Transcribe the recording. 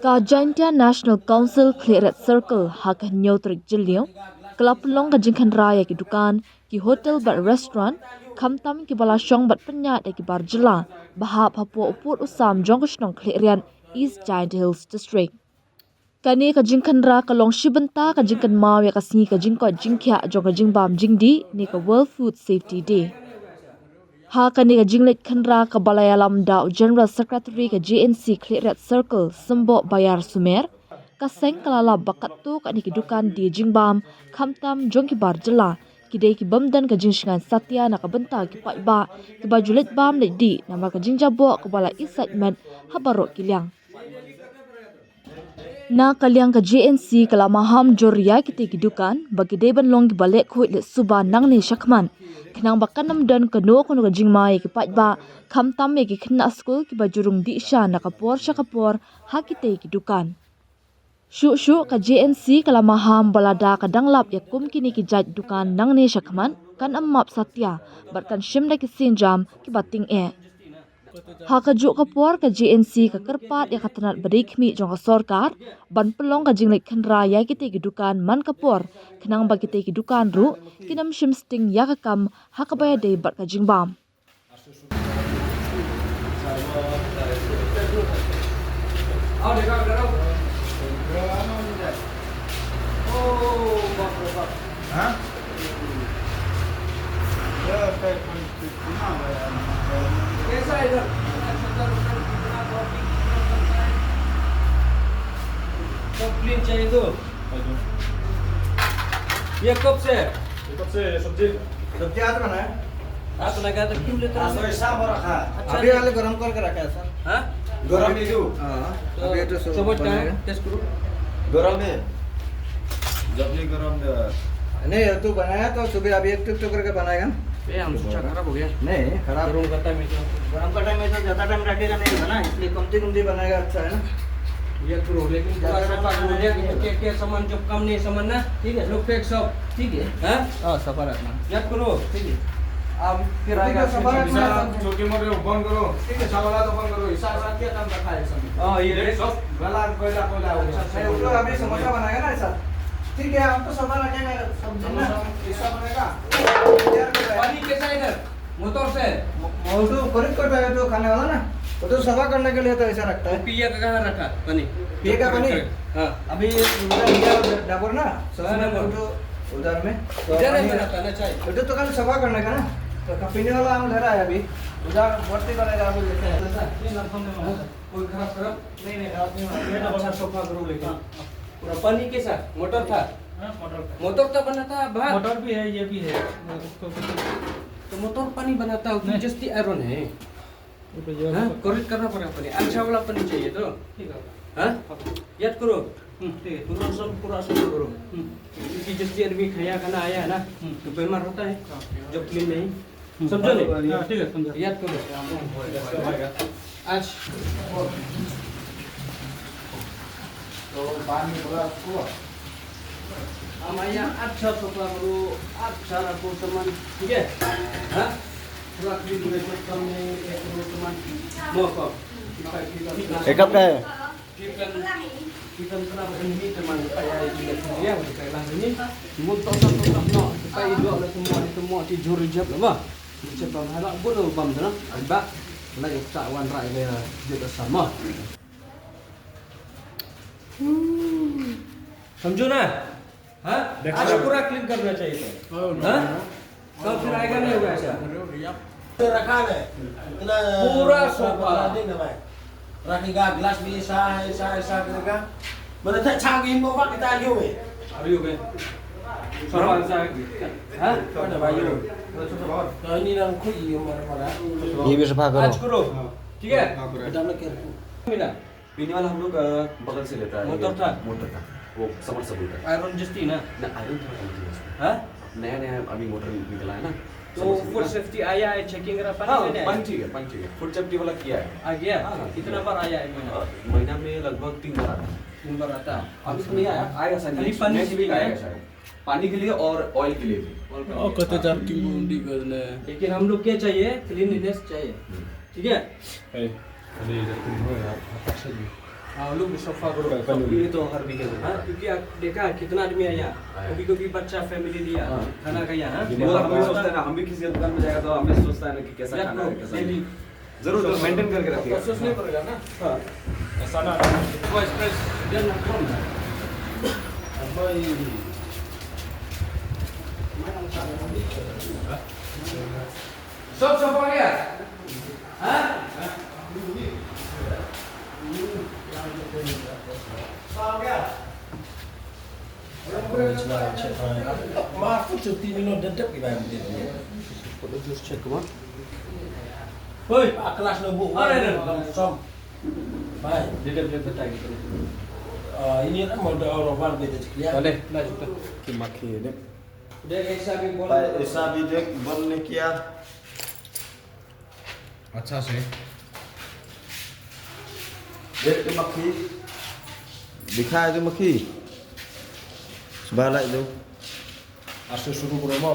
Ka Jaintia National Council Clearet Circle hak nyotrik jilio klub long ka jingkan raya ki dukan ki hotel bat restaurant khamtam ki bala shong bat penya de ki bar jila baha Papua uput usam jongkoshnong Clearian East Giant Hills District. Kani ka jingkan ra ka long shibenta ka jingkan maw ya ka singi ka jingko jingkya jong ka jingbam jingdi ni ka World Food Safety Day. Ha kani ka jinglet khanra ka balayalam da General Secretary ka GNC Clearet Circle Sembo Bayar Sumer ka seng kalala bakatu ka ni dukan di jingbam khamtam jongki barjala kidai ki bamdan ka jingshingan satya na ka benta ki paiba ki bajulet bam le di nama ka jingjabo ka bala excitement habaro kilyang na kalyang ka GNC kala maham joria kiti ki dukan bagi deban long ki balek khuit le suba nang ni shakman khnang bakanam dan ka no kono ka jingmai ki paiba khamtam me ki khna school ki bajurung di sha na kapor shakapor hakite ki dukan shu ka GNC kala maham balada ka danglap ya kum kini ki jaj dukan nang ni shakman kan ammap satya barkan shimna ki sinjam ki bating e Haka juk kapor ka GNC ka kerpat ya katanat berikmi jong ka sorkar ban pelong ka jinglik khandra ya kite ki dukan man kapor khnang ba kite ki dukan ru kinam shim sting ya ka kam haka baya de bat ka jingbam कैसा है इधर कब clean चाहिए तो ये कब से सब्जी आज बना है आप बना क्या तो क्यों लेते हो शाम हो रखा है अभी वाले गरम करके रखा है सर हाँ गरम ही दो अभी तो समझ क्या है टेस्ट करो गरम है जब नहीं गरम नहीं तू बनाया तो सुबह अभी एक टुक करके बनाएगा ये हम सोचा खराब हो गया नहीं खराब गरम करता है गरम का टाइम में तो ज़्यादा टाइम रखेगा नहीं है ना इसलिए कमती बनाएगा अच्छा है ना ये करो लेकिन पूरा सफा करो के सामान जो कम नहीं सामान ना ठीक है लोग फेंक सब ठीक है हाँ सफा रखना याद करो ठीक है अब फिर आएगा सफा रखना छोटे मोटे बंद करो ठीक है चावल तो बंद करो हिसाब साथ क्या काम रखा है सब हाँ ये सब गला कोयला कोयला हो गया नहीं वो लोग अभी समोसा बनाएगा ना ऐसा ठीक है आप तो सफा रखेंगे सब्जी ना हिसाब बनेगा पानी कैसा है इधर मोटर से मौसू खरीद करता है तो खाने वाला ना वो तो सफा करने के लिए तो ऐसा रखता है पिया का कहाँ रखा पानी पिए का पानी हाँ अभी उधर डाबर ना हाँ, डाबर। तो उधर में तो इधर पानी- में रखा ना चाहिए उधर तो कल सफा करने का ना तो पीने वाला हम ले रहा है अभी उधर भर्ती करेगा अभी लेते हैं कोई खराब खराब नहीं खराब नहीं होगा अच्छा सोफा करो लेकिन पूरा पानी कैसा मोटर था मोटर तो बना था बाहर मोटर भी है ये भी है तो मोटर पानी बनाता है उसमें जस्ती आयरन है हाँ करेक्ट करना पड़ेगा पानी अच्छा वाला पानी चाहिए तो ठीक है हाँ याद करो ठीक है पूरा सब करो क्योंकि जस्ती आदमी खाया खाना आया है ना तो बीमार होता है जब क्लीन नहीं समझो नहीं हाँ, ठीक है समझा याद करो आज तो पानी पूरा हुआ हम आया अच्छा सोफा करो अच्छा रखो सामान ठीक है हाँ पूरा क्लीन करो कम नहीं करो सामान मोको एक कप का है kita pernah berhenti teman saya juga dia kita lang ini motor no supaya dua lah semua tidur jap lah cepat halak bodoh bam sana ba lagi cawan rai le dia sama समझो ना हाँ आज पूरा clean करना चाहिए हाँ कब फिर आएगा नहीं होगा ऐसा रखा है पूरा सोफा रखेगा गिलास भी ऐसा करेगा मैंने तो छाव की इनको वक्त kita liu अभी हो गए सोफा ऐसा हाँ ada bayu kalau ini yang kui yang mana ये भी सफा आज करो ठीक है kita nak kira मिला पीने वाला हम लोग बगल से लेता है मोटर था? मोटर था वो सबमर्सिबल था आयरन जस्ती ना ना आयरन थोड़ा कम थी उसमें हाँ नया नया अभी मोटर निकला है ना तो फूड सेफ्टी आया है चेकिंग करा हाँ पानी पानी ठीक है फूड सेफ्टी वाला किया है आ गया हाँ। कितना बार आया है महीना महीना में लगभग 3 बार आता है 3 बार आता है अभी तो नहीं आया आएगा शायद खाली next- पानी next के week लिए आएगा शायद पानी के लिए और ऑयल के लिए भी ओ कते जार की मुंडी करने लेकिन हम लोग क्या चाहिए क्लीनलीनेस चाहिए ठीक है लोग भी सोफा करो ये तो हर वीकेंड हाँ क्योंकि देखा कितना आदमी आया कभी कभी बच्चा फैमिली लिया खाना खाया हाँ वो हम भी सोचते हैं ना हम भी किसी दुकान में जाएगा तो हमें सोचता है ना कि कैसा खाना है कैसा नहीं जरूर जरूर मेंटेन करके रखिएगा प्रोसेस नहीं पड़ेगा ना हाँ ऐसा ना वो एक्सप्रेस देन ना कौन है भाई सब आ गया हाँ maaf tu cuti minum dedap di bayar dia. Photo juice check करो Hoi, kelas lobo. Som. Baik. Date बताइए Ini kan modal orang baru beda sekalian. चले लाजू तक कि मक्खी है देख देख ऐसा भी बोल भाई ऐसा भी देख बंद ने किया अच्छा से देख के मक्खी दिखाए जो मक्खी बाला दो Asu suruh rumah